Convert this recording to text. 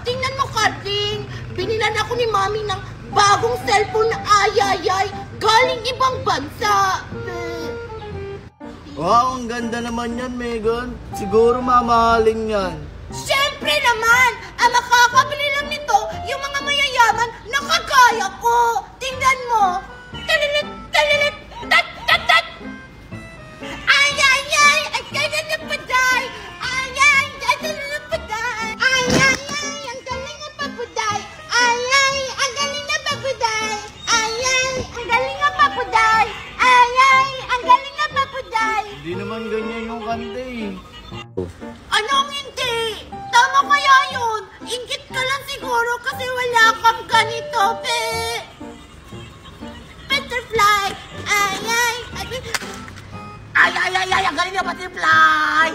Tingnan mo, Karding. Binilan ako ni Mami ng bagong cellphone na ayayay galing ibang bansa. Wow, ang ganda naman yan, Megan. Siguro mamahalin yan. Siyempre naman, ang makakabili lang nito yung mga mayayaman na kagaya ko. Tingnan mo. Talilit, talilit, tat, tat, tat. Ay, ay, ay, ay, kaya na paday. Ay, ay, ay, na paday. Ay, ay, ay, ang galing na papuday. Ay, ay, ang galing na papuday. Ay, ay, ang galing na papuday. Ay, ay, ang galing na papuday. Hindi naman ganyan yung kanta eh. Anong hindi? Tama kaya yun? Ingit ka lang siguro kasi wala kang ganito, pe. Butterfly! Ay, ay, ay, ay, ay, ay, ang galing na butterfly!